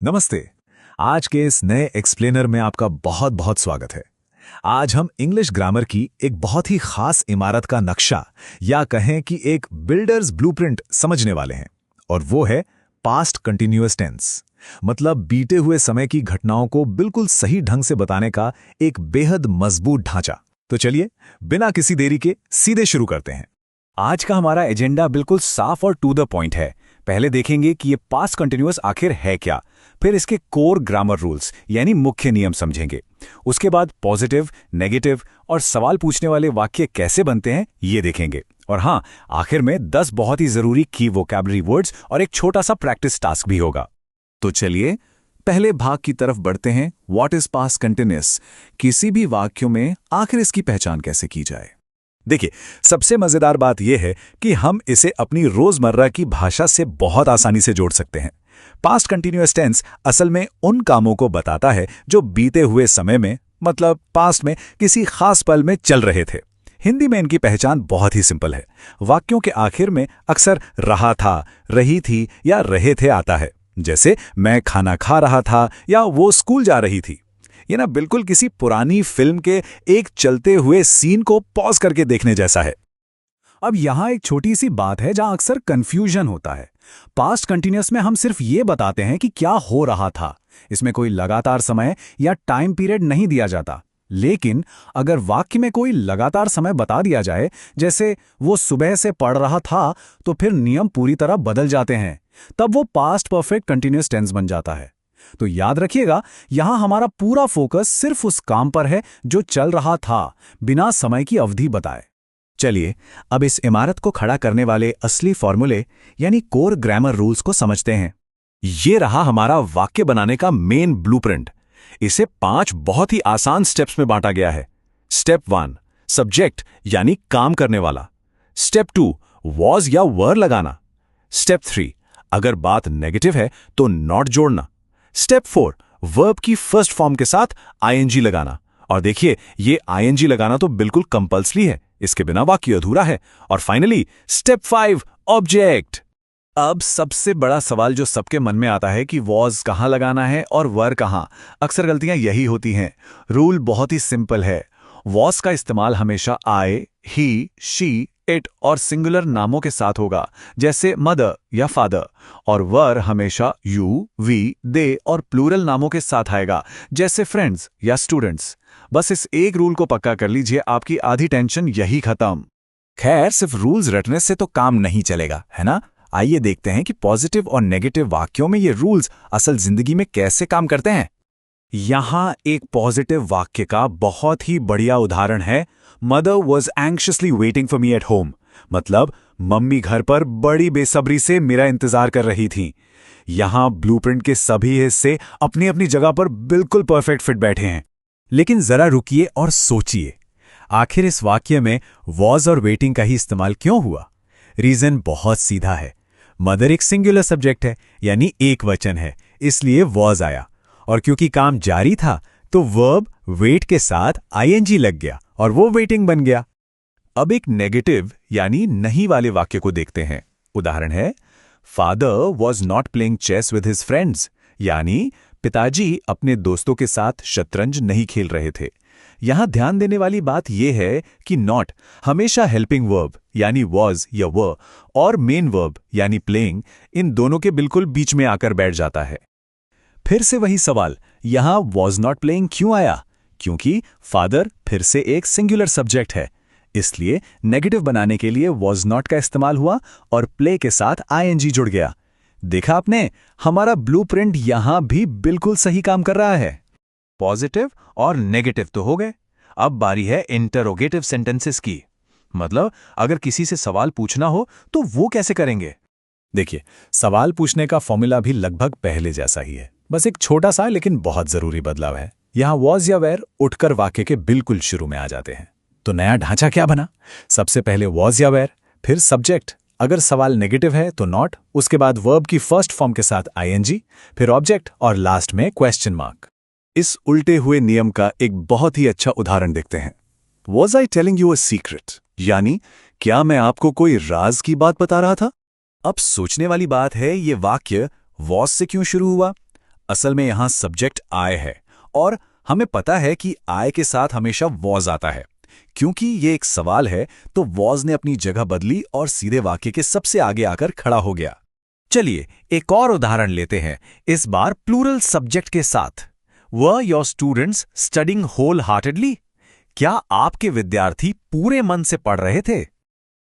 नमस्ते। आज के इस नए एक्सप्लेनर में आपका बहुत बहुत स्वागत है। आज हम इंग्लिश ग्रामर की एक बहुत ही खास इमारत का नक्शा या कहें कि एक बिल्डर्स ब्लूप्रिंट समझने वाले हैं, और वो है पास्ट कंटिन्यूअस टेंस। मतलब बीते हुए समय की घटनाओं को बिल्कुल सही ढंग से बताने का एक बेहद मजबूत ढांचा। तो चलिए बिना किसी देरी के सीधे शुरू करते हैं। आज का हमारा एजेंडा बिल्कुल साफ और टू द पॉइंट है। पहले देखेंगे कि ये पास्ट कंटिन्यूअस आखिर है क्या, फिर इसके कोर ग्रामर रूल्स यानी मुख्य नियम समझेंगे। उसके बाद पॉजिटिव, नेगेटिव और सवाल पूछने वाले वाक्य कैसे बनते हैं ये देखेंगे। और हाँ, आखिर में 10 बहुत ही जरूरी की वोकैबुलरी वर्ड्स और एक छोटा सा प्रैक्टिस टास्क भी होगा। तो चलिए पहले भाग की तरफ बढ़ते हैं। What is past continuous? किसी भी वाक्यों में आखिर इसकी पहचान कैसे की जाए? देखिए, सबसे मजेदार बात यह है कि हम इसे अपनी रोजमर्रा की भाषा से बहुत आसानी से जोड़ सकते हैं। पास्ट कंटिन्यूअस टेंस असल में उन कामों को बताता है जो बीते हुए समय में, मतलब पास्ट में किसी खास पल में चल रहे थे। हिंदी में इनकी पहचान बहुत ही सिंपल है। वाक्यों के आखिर में अक्सर रहा था, रही थी या रहे थे आता है। जैसे मैं खाना खा रहा था या वो स्कूल जा रही थी। ये ना बिल्कुल किसी पुरानी फिल्म के एक चलते हुए सीन को पॉज करके देखने जैसा है। अब यहां एक छोटी सी बात है जहां अक्सर कंफ्यूजन होता है। पास्ट कंटिन्यूअस में हम सिर्फ ये बताते हैं कि क्या हो रहा था। इसमें कोई लगातार समय या टाइम पीरियड नहीं दिया जाता। लेकिन अगर वाक्य में कोई लगातार समय बता दिया जाए, जैसे वो सुबह से पढ़ रहा था, तो फिर नियम पूरी तरह बदल जाते हैं। तब वो पास्ट परफेक्ट कंटिन्यूअस टेंस बन जाता है। तो याद रखिएगा, यहां हमारा पूरा फोकस सिर्फ उस काम पर है जो चल रहा था, बिना समय की अवधि बताए। चलिए अब इस इमारत को खड़ा करने वाले असली फॉर्मूले यानी कोर ग्रामर रूल्स को समझते हैं। ये रहा हमारा वाक्य बनाने का मेन ब्लूप्रिंट। इसे 5 बहुत ही आसान स्टेप्स में बांटा गया है। स्टेप 1, सब्जेक्ट यानी काम करने वाला। स्टेप 2, वॉज या वर लगाना। स्टेप 3, अगर बात नेगेटिव है तो नॉट जोड़ना। स्टेप 4, वर्ब की फर्स्ट फॉर्म के साथ आईएनजी लगाना। और देखिए, ये आईएनजी लगाना तो बिल्कुल कंपल्सरी है, इसके बिना वाक्य अधूरा है। और फाइनली स्टेप 5, ऑब्जेक्ट। अब सबसे बड़ा सवाल जो सबके मन में आता है कि वॉज कहाँ लगाना है और वर कहाँ। अक्सर गलतियां यही होती हैं। रूल बहुत ही सिंपल है। वॉज का इस्तेमाल हमेशा आई, ही, शी, इट और सिंगुलर नामों के साथ होगा, जैसे मदर या फादर। और वर हमेशा यू, वी, दे और प्लूरल नामों के साथ आएगा, जैसे फ्रेंड्स या स्टूडेंट्स। बस इस एक रूल को पक्का कर लीजिए, आपकी आधी टेंशन यही खत्म। खैर, सिर्फ रूल्स रटने से तो काम नहीं चलेगा, है ना? आइए देखते हैं कि पॉजिटिव और नेगेटिव वाक्यों में ये रूल्स असल जिंदगी में कैसे काम करते हैं। यहां एक पॉजिटिव वाक्य का बहुत ही बढ़िया उदाहरण है। Mother was anxiously waiting for me at home. मतलब मम्मी घर पर बड़ी बेसब्री से मेरा इंतजार कर रही थीं। यहां ब्लूप्रिंट के सभी हिस्से अपनी अपनी जगह पर बिल्कुल परफेक्ट फिट बैठे हैं। लेकिन जरा रुकिए और सोचिए, आखिर इस वाक्य में वॉज और वेटिंग का ही इस्तेमाल क्यों हुआ? रीजन बहुत सीधा है। मदर एक सिंगुलर सब्जेक्ट है, यानी एक वचन है, इसलिए वॉज आया। और क्योंकि काम जारी था तो वर्ब वेट के साथ आईएनजी लग गया और वो वेटिंग बन गया। अब एक नेगेटिव यानी नहीं वाले वाक्य को देखते हैं। उदाहरण है, father was not playing chess with his friends, यानी पिताजी अपने दोस्तों के साथ शतरंज नहीं खेल रहे थे। यहां ध्यान देने वाली बात यह है कि नॉट हमेशा हेल्पिंग वर्ब यानी वॉज या वर और मेन वर्ब यानी प्लेइंग, इन दोनों के बिल्कुल बीच में आकर बैठ जाता है। फिर से वही सवाल, यहां वॉज नॉट प्लेइंग क्यों आया? क्योंकि फादर फिर से एक सिंगुलर सब्जेक्ट है, इसलिए नेगेटिव बनाने के लिए वॉज नॉट का इस्तेमाल हुआ और प्ले के साथ आईएनजी जुड़ गया। देखा आपने, हमारा ब्लूप्रिंट यहां भी बिल्कुल सही काम कर रहा है। पॉजिटिव और नेगेटिव तो हो गए। अब बारी है इंटरोगेटिव सेंटेंसेस की। मतलब अगर किसी से सवाल पूछना हो तो वो कैसे करेंगे? देखिए, सवाल पूछने का फॉर्मूला भी लगभग पहले जैसा ही है, बस एक छोटा सा लेकिन बहुत जरूरी बदलाव है। यहां वॉज या वेर उठकर वाक्य के बिल्कुल शुरू में आ जाते हैं। तो नया ढांचा क्या बना? सबसे पहले वॉज या वेर, फिर सब्जेक्ट, अगर सवाल नेगेटिव है तो नॉट, उसके बाद वर्ब की फर्स्ट फॉर्म के साथ आईएनजी, फिर ऑब्जेक्ट और लास्ट में क्वेश्चन मार्क। इस उल्टे हुए नियम का एक बहुत ही अच्छा उदाहरण देखते हैं। Was I telling you a secret, यानी क्या मैं आपको कोई राज की बात बता रहा था? अब सोचने वाली बात है, ये वाक्य वॉज से क्यों शुरू हुआ? असल में यहां सब्जेक्ट आई है और हमें पता है कि आई के साथ हमेशा वॉज आता है। क्योंकि ये एक सवाल है तो वॉज ने अपनी जगह बदली और सीधे वाक्य के सबसे आगे आकर खड़ा हो गया। चलिए एक और उदाहरण लेते हैं, इस बार प्लूरल सब्जेक्ट के साथ। Were your students studying wholeheartedly? क्या आपके विद्यार्थी पूरे मन से पढ़ रहे थे?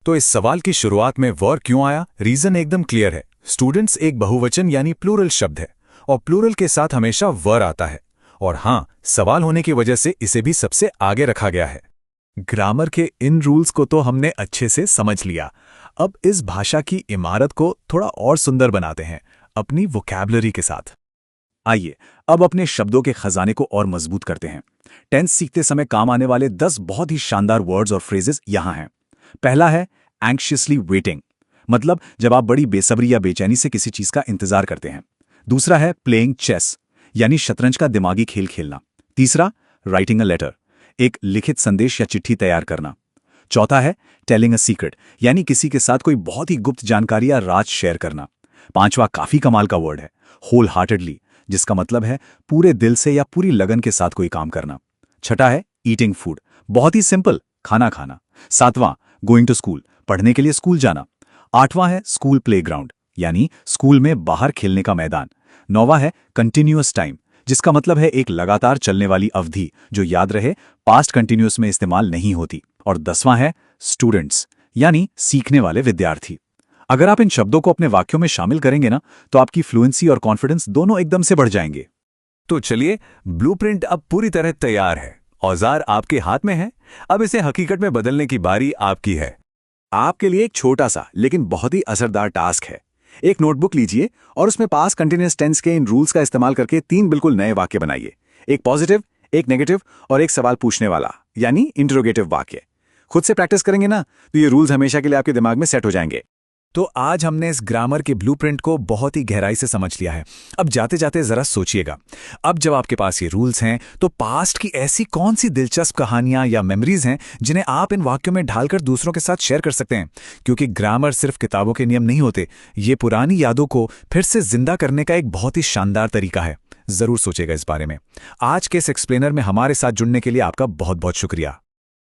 तो इस सवाल की शुरुआत में वर क्यों आया? रीजन एकदम क्लियर है। स्टूडेंट्स एक बहुवचन यानी प्लूरल शब्द है और प्लूरल के साथ हमेशा वर आता है, और हां, सवाल होने की वजह से इसे भी सबसे आगे रखा गया है। ग्रामर के इन रूल्स को तो हमने अच्छे से समझ लिया। अब इस भाषा की इमारत को थोड़ा और सुंदर बनाते हैं अपनी वोकैबुलरी के साथ। आइए अब अपने शब्दों के खजाने को और मजबूत करते हैं। टेंस सीखते समय काम आने वाले 10 बहुत ही शानदार वर्ड्स और फ्रेजेस यहां हैं। पहला है एंग्शियसली वेटिंग, मतलब जब आप बड़ी बेसब्री या बेचैनी से किसी चीज का इंतजार करते हैं। दूसरा है प्लेइंग चेस, यानी शतरंज का दिमागी खेल खेलना। तीसरा राइटिंग अ लेटर, एक लिखित संदेश या चिट्ठी तैयार करना। चौथा है टेलिंग अ सीक्रेट, यानी किसी के साथ कोई बहुत ही गुप्त जानकारी या राज शेयर करना। पांचवा काफी कमाल का वर्ड है होल हार्टेडली, जिसका मतलब है पूरे दिल से या पूरी लगन के साथ कोई काम करना। छठा है ईटिंग फूड, बहुत ही सिंपल, खाना खाना। सातवां गोइंग टू स्कूल, पढ़ने के लिए स्कूल जाना। आठवां है स्कूल प्लेग्राउंड, यानी स्कूल में बाहर खेलने का मैदान। नौवां है कंटिन्यूअस टाइम, जिसका मतलब है एक लगातार चलने वाली अवधि जो याद रहे पास्ट कंटिन्यूअस में इस्तेमाल नहीं होती। और 10वां है स्टूडेंट्स, यानी सीखने वाले विद्यार्थी। अगर आप इन शब्दों को अपने वाक्यों में शामिल करेंगे ना, तो आपकी फ्लुएंसी और कॉन्फिडेंस दोनों एकदम से बढ़ जाएंगे। तो चलिए, ब्लूप्रिंट अब पूरी तरह तैयार है, औजार आपके हाथ में है। अब इसे हकीकत में बदलने की बारी आपकी है। आपके लिए एक छोटा सा लेकिन बहुत ही असरदार टास्क है। एक नोटबुक लीजिए और उसमें पास्ट कंटिन्यूअस टेंस के इन रूल्स का इस्तेमाल करके 3 बिल्कुल नए वाक्य बनाइए। एक पॉजिटिव, एक नेगेटिव और एक सवाल पूछने वाला, यानी इंटरोगेटिव वाक्य। खुद से प्रैक्टिस करेंगे ना, तो ये रूल्स हमेशा के लिए आपके दिमाग में सेट हो जाएंगे। तो आज हमने इस ग्रामर के ब्लूप्रिंट को बहुत ही गहराई से समझ लिया है। अब जाते जाते जरा सोचिएगा, अब जब आपके पास ये रूल्स हैं, तो पास्ट की ऐसी कौन सी दिलचस्प कहानियां या मेमोरीज हैं जिन्हें आप इन वाक्यों में ढालकर दूसरों के साथ शेयर कर सकते हैं? क्योंकि ग्रामर सिर्फ किताबों के नियम नहीं होते, ये पुरानी यादों को फिर से जिंदा करने का एक बहुत ही शानदार तरीका है। जरूर सोचेगा इस बारे में। आज के इस एक्सप्लेनर में हमारे साथ जुड़ने के लिए आपका बहुत बहुत शुक्रिया।